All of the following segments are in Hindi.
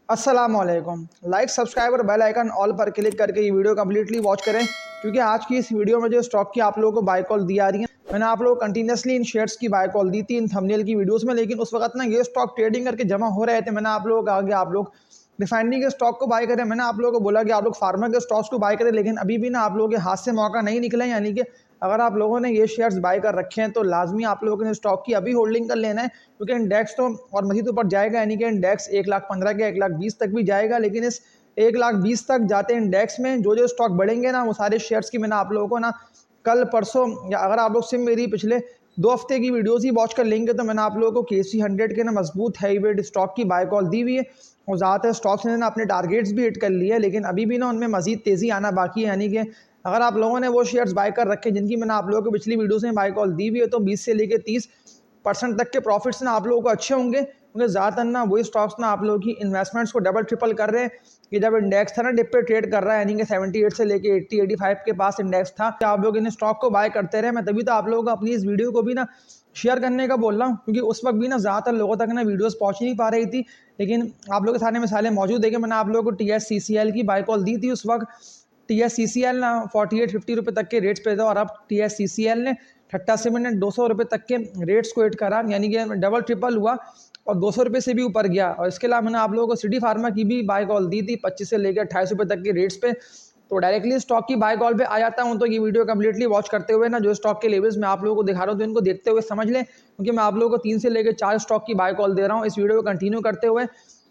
अस्सलामुअलैकुम। लाइक सब्सक्राइब और बेल आइकन ऑल पर क्लिक करके ये वीडियो कम्प्लीटली वॉच करें, क्योंकि आज की इस वीडियो में जो स्टॉक की आप लोगों को बाय कॉल दी आ रही है, मैंने आप लोगों को कंटिन्यूसली इन शेयर्स की बाय कॉल दी थी इन थंबनेल की वीडियोस में। लेकिन उस वक्त ना ये स्टॉक ट्रेडिंग करके जमा हो रहे थे। मैंने आप लोगों को कहा कि आप लोग रिफाइनरी के स्टॉक को बाय करें। मैंने आप लोगों को बोला कि आप लोग फार्मा के स्टॉक्स को बाय करें, लेकिन अभी भी ना आप लोगों के हाथ से मौका नहीं निकला है। यानी कि अगर आप लोगों ने ये शेयर्स बाय कर रखे हैं तो लाजमी आप लोगों ने स्टॉक की अभी होल्डिंग कर लेना है, क्योंकि इंडेक्स तो और मजीद ऊपर जाएगा। यानी कि इंडेक्स 1,15,000 के 1,20,000 तक भी जाएगा, लेकिन इस 1,20,000 तक जाते इंडेक्स में जो जो स्टॉक बढ़ेंगे ना, वो सारे शेयर्स की मैंने आप लोगों को ना कल परसों, या अगर आप लोग सिम मेरी पिछले 2 हफ्ते की वीडियोस ही वॉच कर लेंगे तो मैंने आप लोगों को KC 100 के ना मजबूत हैवी वेट स्टॉक की बाय कॉल दी हुई है। और ज़्यादातर स्टॉक्स ने ना अपने टारगेट्स भी हिट कर लिए हैं, लेकिन अभी भी ना उनमें मजीद तेज़ी आना बाकी है। यानी कि अगर आप लोगों ने वो शेयर्स बाय कर रखे जिनकी मैंने आप लोगों को पिछली वीडियोस में बाय कॉल दी हुई है, तो 20 से लेकर 30% तक के प्रॉफिट्स ना आप लोगों को अच्छे होंगे, क्योंकि ज़्यादातर ना वही स्टॉक्स ना आप लोगों की इन्वेस्टमेंट्स को डबल ट्रिपल कर रहे हैं। कि जब इंडेक्स था ना डिप पे ट्रेड कर रहा है, यानी कि 78 से लेके 80-85 के पास इंडेक्स था, तो आप लोग इन स्टॉक को बाय करते रहे। मैं तभी तो आप लोगों को अपनी इस वीडियो को भी ना शेयर करने का बोल रहा हूँ, क्योंकि उस वक्त भी ना ज़्यादातर लोगों तक ना वीडियोस पहुंच नहीं पा रही थी। लेकिन आप लोगों के सामने मिसालें मौजूद है कि मैंने आप लोगों को TSCCL की बाय कॉल दी थी। उस वक्त TSCCL ना 48-50 रुपये तक के रेट्स पे था, और अब TSCCL ने ठट्टा सीमेंट ने 200 रुपये तक के रेट्स को हिट करा, यानी कि डबल ट्रिपल हुआ और 200 रुपये से भी ऊपर गया। और इसके अलावा मैंने आप लोगों को सिटी फार्मा की भी बाय कॉल दी थी 25 से लेकर 28 रुपये तक के रेट्स पे। तो डायरेक्टली स्टॉक की बाय कॉल पे आ जाता हूँ। तो ये वीडियो कम्प्लीटली वॉच करते हुए ना जो स्टॉक के लेवल्स मैं आप लोगों को दिखा रहा हूँ, तो इनको देखते हुए समझ लें, क्योंकि मैं आप लोगों को 3 से लेकर 4 स्टॉक की बाय कॉल दे रहा हूँ इस वीडियो को कंटिन्यू करते हुए।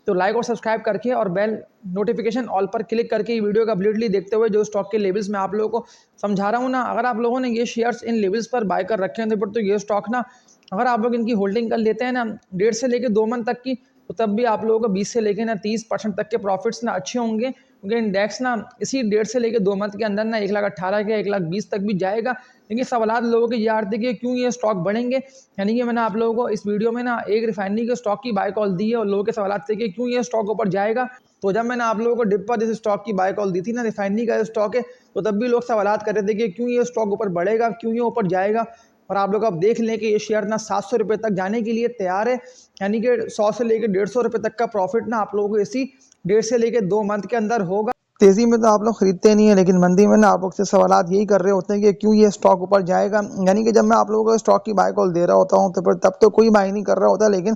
तो लाइक और सब्सक्राइब करके और बेल नोटिफिकेशन ऑल पर क्लिक करके ये वीडियो कम्प्लीटली देखते हुए जो स्टॉक के लेवल्स मैं आप लोगों को समझा रहा हूँ ना, अगर आप लोगों ने ये शेयर्स इन लेवल्स पर बाय कर रखे हैं तो ये स्टॉक ना, अगर आप लोग इनकी होल्डिंग कर लेते हैं ना 1.5 से लेकर 2 मंथ तक की, तो तब भी आप लोगों को 20 से लेकर ना 30% तक के प्रॉफिट्स ना अच्छे होंगे, क्योंकि इंडेक्स ना इसी 1.5 से लेकर 2 मंथ के अंदर ना 1,18,000 के 1,20,000 तक भी जाएगा। लेकिन सवाल लोगों के ये आ रहे थे कि क्यों ये स्टॉक बढ़ेंगे। यानी कि मैंने आप लोगों को इस वीडियो में ना एक रिफाइनरी के स्टॉक की बाय कॉल दी है, और लोगों के सवाल थे कि क्यों ये स्टॉक ऊपर जाएगा। तो जब मैंने आप लोगों को डिप पर इस स्टॉक की बाय कॉल दी थी ना, रिफाइनरी का स्टॉक है, तो तब भी लोग सवाल कर रहे थे कि क्यों ये स्टॉक ऊपर बढ़ेगा, क्यों ये ऊपर जाएगा। और आप लोग अब देख लें कि ये शेयर ना 700 रुपये तक जाने के लिए तैयार है। यानी कि 100 से लेकर 150 रुपये तक का प्रॉफिट ना आप लोगों को इसी 1.5 से लेकर 2 मंथ के अंदर होगा। तेजी में तो आप लोग खरीदते नहीं है, लेकिन मंदी में ना आप लोग से सवाल यही कर रहे होते हैं कि क्यों ये स्टॉक ऊपर जाएगा। यानी कि जब मैं आप लोगों को स्टॉक की बाय कॉल दे रहा होता हूँ तो फिर तब तो कोई बाय नहीं कर रहा होता, लेकिन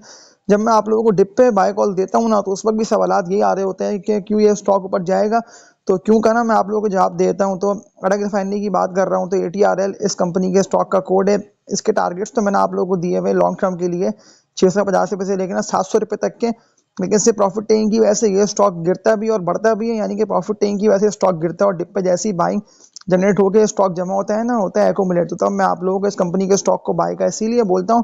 जब मैं आप लोगों को डिप पे बाय कॉल देता हूँ ना, तो उस वक्त भी सवाल यही आ रहे होते हैं कि क्यों ये स्टॉक ऊपर जाएगा। तो क्यों का ना मैं आप लोगों को जवाब देता हूँ। तो अडक रिफाइनरी की बात कर रहा हूँ, तो ATRL इस कंपनी के स्टॉक का कोड है। इसके टारगेट्स तो मैंने आप लोगों को दिए हुए लॉन्ग टर्म के लिए 650 रुपये से लेकर ना 700 रुपये तक के। लेकिन इससे प्रॉफिट टेकिंग की वजह से ये स्टॉक गिरता भी और बढ़ता भी है। यानी कि प्रॉफिट टेकिंग की वजह से स्टॉक गिरता है, और डिप पे जैसी बाइंग जनरेट होकर स्टॉक जमा होता है ना, होता है एक्यूमुलेट। तो तब मैं आप लोगों को इस कंपनी के स्टॉक को बाय का इसीलिए बोलता हूँ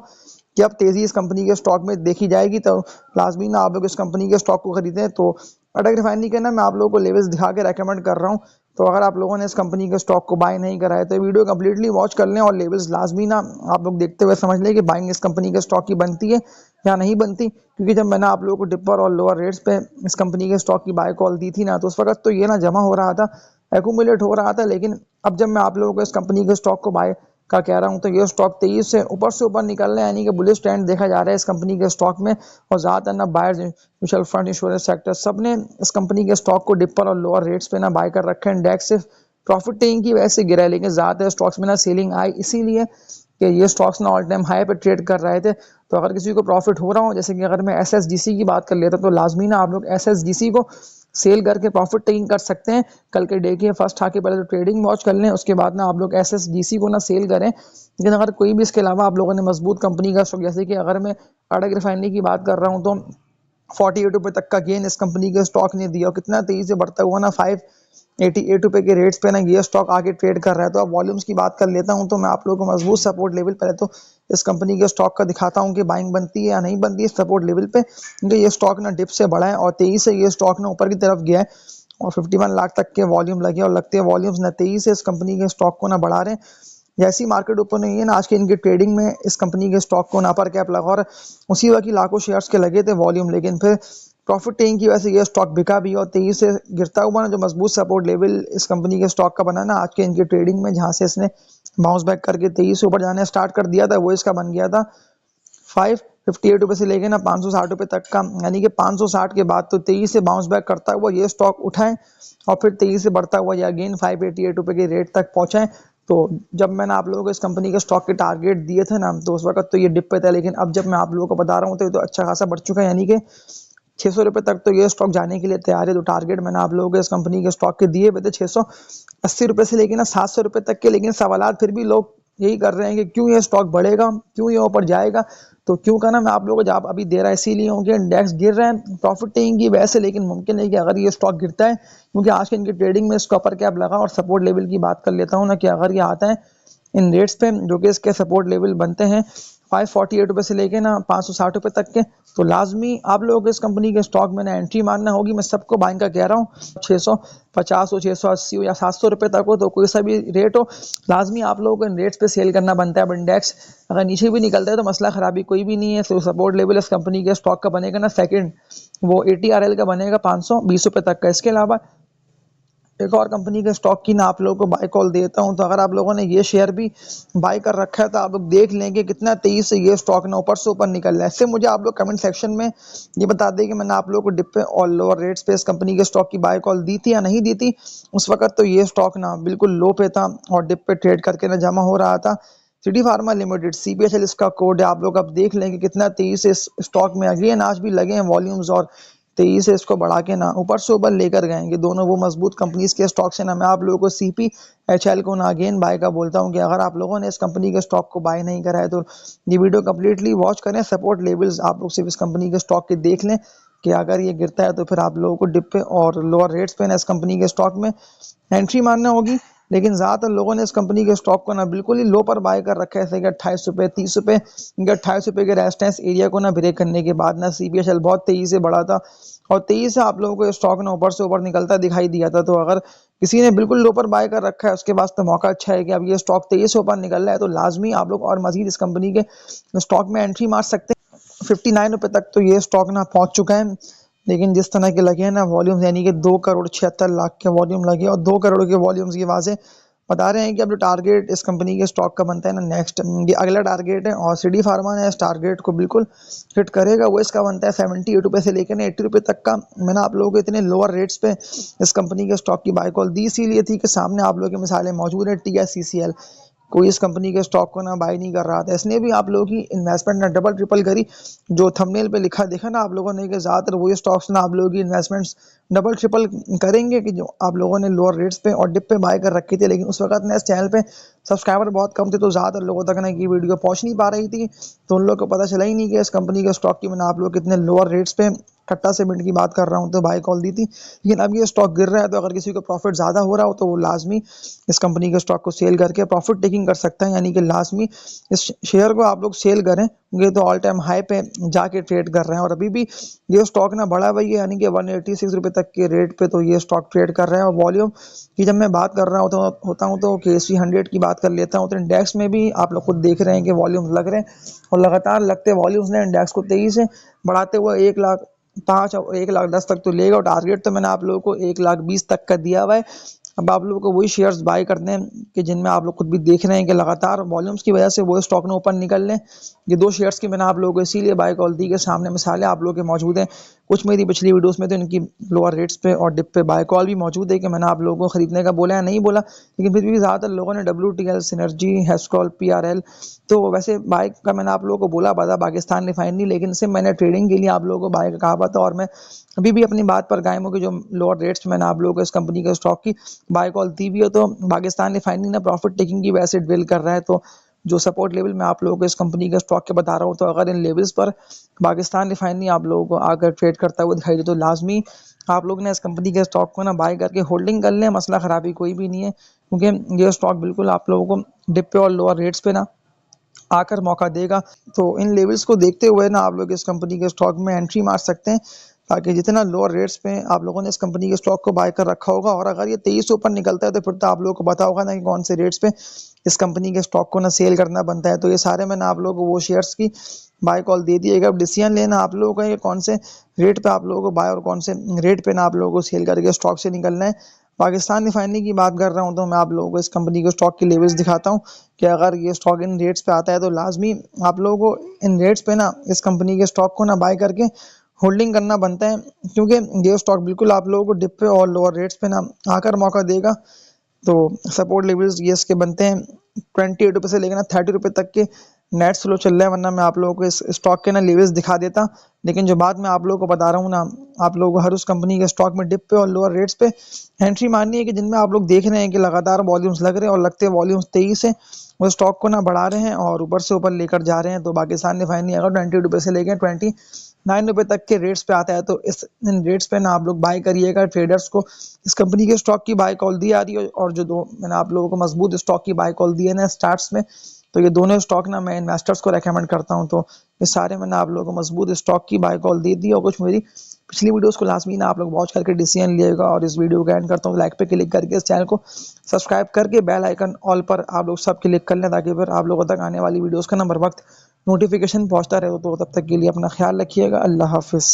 कि अब तेजी इस कंपनी के स्टॉक में देखी जाएगी, तो लाजमी ना आप लोग इस कंपनी के स्टॉक को खरीदें। तो अटक रिफाइनरी के ना मैं आप लोगों को लेवल्स दिखा के रेकमेंड कर रहा हूँ। तो अगर आप लोगों ने इस कंपनी के स्टॉक को बाय नहीं करा है तो वीडियो कम्प्लीटली वॉच कर लें, और लेवल्स लाजमी ना आप लोग देखते हुए समझ लें कि बाइंग इस कंपनी के स्टॉक की बनती है या नहीं बनती। क्योंकि जब मैंने आप लोगों को डिपर और लोअर रेट्स पे इस कंपनी के स्टॉक की बाय कॉल दी थी ना, तो उस वक्त तो ये ना जमा हो रहा था, एक्यूमुलेट हो रहा था। लेकिन अब जब मैं आप लोगों को इस कंपनी के स्टॉक को बाय का कह रहा हूँ, तो ये स्टॉक 23 से ऊपर निकल रहा है। यानी कि बुलिश ट्रेंड देखा जा रहा है इस कंपनी के स्टॉक में। और ज़्यादातर ना buyers, mutual fund, insurance sector, सब ने इस कंपनी के स्टॉक को डिपर और लोअर रेट्स पे ना बाय कर रखे हैं। इंडेक्स सिर्फ प्रॉफिट टेकिंग की वजह से गिरा है, लेकिन ज़्यादातर स्टॉक्स में ना सेलिंग आई इसीलिए कि ये स्टॉक्स ना ऑल टाइम हाई पे ट्रेड कर रहे थे। तो अगर किसी को प्रॉफिट हो रहा हो, जैसे कि अगर मैं SSGC की बात कर लेता, तो लाजमी ना आप लोग SSGC को सेल करके प्रॉफिट टेकिंग कर सकते हैं। कल के डे के फर्स्ट हाफ के पहले तो ट्रेडिंग वॉच कर लें, उसके बाद ना आप लोग SSGC को ना सेल करें। लेकिन अगर कोई भी इसके अलावा आप लोगों ने मजबूत कंपनी का स्टॉक, जैसे कि अगर मैं अडक रिफाइनरी की बात कर रहा हूँ, तो 48 रुपये तक का गेन इस कंपनी के स्टॉक ने दिया, और कितना तेजी से बढ़ता हुआ ना 588 रुपये के रेट्स पे ना ये स्टॉक आगे ट्रेड कर रहा है। तो अब वॉल्यूम्स की बात कर लेता हूँ, तो मैं आप लोगों को मजबूत सपोर्ट लेवल पहले तो इस कंपनी के स्टॉक का दिखाता हूँ कि बाइंग बनती है या नहीं बनती है सपोर्ट लेवल पे। क्योंकि ये स्टॉक ना डिप से बढ़ा है और तेजी से ये स्टॉक ना ऊपर की तरफ गया है, और 51 लाख तक के वॉल्यूम लगे, और लगते हैं वॉल्यूम्स ना तेजी से इस कंपनी के स्टॉक को ना बढ़ा रहे हैं। जैसी मार्केट ओपन हुई है ना आज के इनकी ट्रेडिंग में, इस कंपनी के स्टॉक को ना अपर कैप लगा, और उसी वक्त लाखों शेयर्स के लगे थे वॉल्यूम। लेकिन फिर प्रॉफिट टेकिंग की वजह से ये स्टॉक बिका भी, और तेजी से गिरता हुआ ना जो मजबूत सपोर्ट लेवल इस कंपनी के स्टॉक का बना ना आज के इनकी ट्रेडिंग में, जहां से इसने बाउंस बैक करके तेजी से ऊपर जाने स्टार्ट कर दिया था, वो इसका बन गया था ₹58 से लेके ना ₹560 तक का, यानी कि 560 के बाद तो 23 से बाउंस बैक करता हुआ ये स्टॉक उठाएं और फिर 23 से बढ़ता हुआ ये अगेन ₹588 के रेट तक पहुंचाएं। तो जब मैंने आप लोगों को इस कंपनी के स्टॉक के टारगेट दिए थे ना, तो उस वक्त तो ये डिप पे था, लेकिन अब जब मैं आप लोगों को बता रहा हूँ तो ये तो अच्छा खासा बढ़ चुका है, यानी कि ₹600 तक तो ये स्टॉक जाने के लिए तैयार है। तो टारगेट मैंने आप लोगों को इस कंपनी के स्टॉक के दिए हुए थे ₹680 से लेके ना ₹700 तक के, लेकिन सवालात फिर भी लोग यही कर रहे हैं कि क्यों ये स्टॉक बढ़ेगा, क्यों ये ऊपर जाएगा। तो क्यों का ना मैं आप लोगों को जवाब अभी दे रहा है, इसीलिए क्योंकि इंडेक्स गिर रहा है प्रॉफिट टेकिंग की वजह से, लेकिन मुमकिन है कि अगर ये स्टॉक गिरता है, क्योंकि आज के इनकी ट्रेडिंग में इसका अपर कैप लगा, और सपोर्ट लेवल की बात कर लेता हूँ ना, कि अगर ये आता है इन रेट्स पे जो कि इसके सपोर्ट लेवल बनते हैं ₹548 से लेके ना ₹560 तक के, तो लाजमी आप लोगों को इस कंपनी के स्टॉक में ना एंट्री मारना होगी। मैं सबको बाइंग का कह रहा हूँ, 650 हो, 680 हो या ₹700 तक हो, तो कोई सा भी रेट हो, लाजमी आप लोगों को इन रेट्स पे सेल करना बनता है। अब इंडेक्स अगर नीचे भी निकलता है तो मसला खराबी कोई भी नहीं है। तो सपोर्ट लेवल इस कंपनी के स्टॉक का बनेगा ना सेकंड, वो ATRL का बनेगा ₹520 तक का। इसके अलावा एक और कंपनी के स्टॉक की ना आप लोगों को बाय कॉल देता हूं। तो अगर आप लोगों ने ये शेयर भी बाय कर रखा है तो आप लोग देख लेंगे कितना तेजी से ये स्टॉक ना ऊपर से ऊपर निकल रहा है। इससे मुझे आप लोग कमेंट सेक्शन में ये बता दें कि मैंने आप लोगों को डिप पे और लोअर रेट्स पे इस कंपनी के स्टॉक की बाय कॉल दी थी या नहीं दी थी। उस वक्त तो ये स्टॉक ना बिल्कुल लो पे था और डिप पे ट्रेड करके ना जमा हो रहा था। सिटी फार्मा लिमिटेड CPHL इसका कोड है, आप लोग अब देख लेंगे कितना तेजी से इस स्टॉक में अगेन आज भी लगे हैं वॉल्यूम्स, और तेजी से इसको बढ़ा के ना ऊपर से ऊपर लेकर गएंगे। दोनों वो मजबूत कंपनीज के स्टॉक से ना मैं आप लोगों को CPHL को ना अगेन बाय का बोलता हूँ कि अगर आप लोगों ने इस कंपनी के स्टॉक को बाय नहीं करा है तो ये वीडियो कम्प्लीटली वॉच करें। सपोर्ट लेवल्स आप लोग सिर्फ इस कंपनी के स्टॉक के देख लें कि अगर ये गिरता है तो फिर आप लोगों को डिप पे और लोअर रेट्स पे ना इस कंपनी के स्टॉक में एंट्री मारना होगी। लेकिन ज़्यादातर लोगों ने इस कंपनी के स्टॉक को ना बिल्कुल ही लो पर बाय कर रखा है, जैसे कि ₹28, ₹30, ₹28 के रेजिस्टेंस एरिया को ना ब्रेक करने के बाद ना CPHL बहुत तेजी से बढ़ा था और तेजी से आप लोगों को स्टॉक ना ऊपर से ऊपर निकलता दिखाई दिया था। तो अगर किसी ने बिल्कुल लो पर बाय कर रखा है उसके पास तो मौका अच्छा है कि अब ये स्टॉक तेजी से ऊपर निकल रहा है, तो लाजमी आप लोग और मजीद इस कंपनी के स्टॉक में एंट्री मार सकते हैं। ₹59 तक तो ये स्टॉक ना पहुंच चुका है, लेकिन जिस तरह के लगे हैं ना वॉल्यूम्स, यानी कि 2,76,00,000 के वॉल्यूम लगे और 2 करोड़ के वॉल्यूम्स की वाजे बता रहे हैं कि अब जो टारगेट इस कंपनी के स्टॉक का बनता है ना नेक्स्ट, ये अगला टारगेट है और सिटी फार्मा ने इस टारगेट को बिल्कुल हिट करेगा। वो इसका बनता है ₹78 से लेकर ₹80 तक का। मैंने आप लोगों को इतने लोअर रेट्स पे इस कंपनी के स्टॉक की बाय कॉल दी इसीलिए थी कि सामने आप लोगों की मिसालें मौजूद है। TICCL कोई इस कंपनी के स्टॉक को ना बाय नहीं कर रहा था, इसने भी आप लोगों की इन्वेस्टमेंट ना डबल ट्रिपल करी। जो थंबनेल पे लिखा देखा ना आप लोगों ने कि ज़्यादातर वही स्टॉक्स ना आप लोगों की इन्वेस्टमेंट्स डबल ट्रिपल करेंगे कि जो आप लोगों ने लोअर रेट्स पे और डिप पे बाय कर रखी थी। लेकिन उस वक्त ना इस चैनल पे सब्सक्राइबर बहुत कम थे, तो ज़्यादातर लोगों तक ना ये वीडियो पहुंच नहीं पा रही थी, तो उन लोगों को पता चला ही नहीं कि इस कंपनी के स्टॉक की मैंने आप लोग कितने लोअर रेट्स पे ठट्टा से मिनट की बात कर रहा हूँ तो बाय कॉल दी थी। लेकिन अब ये स्टॉक गिर रहा है, तो अगर किसी को प्रॉफिट ज़्यादा हो रहा हो तो वो लाजमी इस कंपनी के स्टॉक को सेल करके प्रॉफिट टेकिंग कर सकता है, यानी कि लाजमी इस शेयर को आप लोग सेल करें। ये तो ऑल टाइम हाई पे जाके ट्रेड कर रहे हैं और अभी भी ये स्टॉक ना बढ़ा हुआ है, यानी कि ₹186 तक के रेट पे तो ये स्टॉक ट्रेड कर रहे हैं। और वॉल्यूम की जब मैं बात कर रहा होता हूँ तो KSE 100 की बात कर लेता हूँ, तो इंडेक्स में भी आप लोग खुद देख रहे हैं कि वॉल्यूम लग रहे हैं और लगातार लगते वॉल्यूम्स ने इंडेक्स को तेजी से बढ़ाते हुए 1,05,000 और 1,10,000 तक तो लेगा। और टारगेट तो मैंने आप लोगों को 1,20,000 तक का दिया हुआ है। अब आप लोगों को वही शेयर्स बाय करने हैं कि जिनमें आप लोग खुद भी देख रहे हैं कि लगातार वॉल्यूम्स की वजह से वो स्टॉक ने ऊपर निकल लें। ये 2 शेयर्स की मैंने आप लोगों को इसीलिए बाय कॉल दी कि सामने मिसालें आप लोगों के मौजूद हैं। कुछ मेरी पिछली वीडियोस में तो इनकी लोअर रेट्स पे और डिप पे बाय कॉल भी मौजूद है कि मैंने आप लोगों को खरीदने का बोला या नहीं बोला, लेकिन फिर भी ज़्यादातर लोगों ने WTL, सिनर्जी, हेस्ट्रॉल, PRL, तो वैसे बाय का मैंने आप लोगों को बोला था पाकिस्तान रिफाइनरी, लेकिन सिर्फ मैंने ट्रेडिंग के लिए आप लोगों को बाय का कहा था और मैं अभी भी अपनी बात पर कायम हूँ कि जो लोअर रेट्स मैंने आप लोगों को इस कंपनी के स्टॉक की बाय कॉल दी भी हो, तो पाकिस्तान रिफाइनरी ना प्रॉफिट टेकिंग की वजह से ड्रिल कर रहा है। तो जो सपोर्ट लेवल मैं आप लोगों को इस कंपनी के स्टॉक के बता रहा हूँ, तो अगर इन लेवल्स पर पाकिस्तान रिफाइनरी आप लोगों को आकर ट्रेड करता हुआ दिखाई दे तो लाजमी आप लोग ने इस कंपनी के स्टॉक को ना बाय करके होल्डिंग कर लें। मसला खराबी कोई भी नहीं है, क्योंकि ये स्टॉक बिल्कुल आप लोगों को डिप पे और लोअर रेट्स पे ना आकर मौका देगा। तो इन लेवल्स को देखते हुए ना आप लोग इस कंपनी के स्टॉक में एंट्री मार सकते हैं, ताकि जितना लोअर रेट्स पे आप लोगों ने इस कंपनी के स्टॉक को बाय कर रखा होगा और अगर ये 23 से ऊपर निकलता है तो फिर तो आप लोगों को पता होगा ना कि कौन से रेट्स पे इस कंपनी के स्टॉक को ना सेल करना बनता है। तो ये सारे मैंने आप लोगों को वो शेयर्स की बाय कॉल दे दिएगा। अब डिसीजन लेना आप लोगों का है कौन से रेट पे आप लोगों को बाय और कौन से रेट पे ना आप लोगों को सेल करके स्टॉक से निकलना है। पाकिस्तान रिफाइनरी की बात कर रहा हूँ तो मैं आप लोगों को इस कंपनी के स्टॉक की लेवल्स दिखाता हूँ कि अगर ये स्टॉक इन रेट्स पे आता है तो लाजमी आप लोगों को इन रेट्स पे ना इस कंपनी के स्टॉक को ना बाय करके होल्डिंग करना बनता है, क्योंकि ये स्टॉक बिल्कुल आप लोगों को डिप पे और लोअर रेट्स पे ना आकर मौका देगा। तो सपोर्ट लेवल्स ये इसके बनते हैं 28 रुपये से लेकर ना 30 रुपये तक के नेट स्लो चल रहा है, वरना मैं आप लोगों को इस स्टॉक के ना लेवल्स दिखा देता। लेकिन जो बात मैं आप लोगों को बता रहा हूँ ना, आप लोगों को हर उस कंपनी के स्टॉक में डिप पे और लोअर रेट्स पे एंट्री मारनी है कि जिनमें आप लोग देख रहे हैं कि लगातार वॉल्यूम्स लग रहे हैं और लगते वॉल्यूम्स तेजी से वो स्टॉक को ना बढ़ा रहे हैं और ऊपर से ऊपर लेकर जा रहे हैं। तो पाकिस्तान रिफाइनरी अगर 28 रुपये से लेकर 29 रुपये तक के रेट्स पे आता है तो इस इन रेट्स पे ना आप लोग बाय करिएगा। ट्रेडर्स को इस कंपनी के स्टॉक की बाय कॉल दी आ रही है और जो दो मैंने आप लोगों को मजबूत स्टॉक की बाय कॉल दी है ना स्टार्ट्स में, तो ये दोनों स्टॉक ना मैं इन्वेस्टर्स को रेकमेंड करता हूँ। तो ये सारे मैंने आप लोगों को मजबूत स्टॉक की बाय कॉल दे दी और कुछ मेरी पिछली वीडियोस को लाजमी ना आप लोग वॉच करके डिसीजन लिएगा। और इस वीडियो को एंड करता हूँ लाइक पे क्लिक करके इस चैनल को सब्सक्राइब करके बेल आइकन ऑल पर आप लोग सब क्लिक कर लें ताकि फिर आप लोगों तक आने वाली वीडियोस का ना बर वक्त नोटिफिकेशन पहुंचता रहे। तो तब तक के लिए अपना ख्याल रखिएगा। अल्लाह हाफिज़।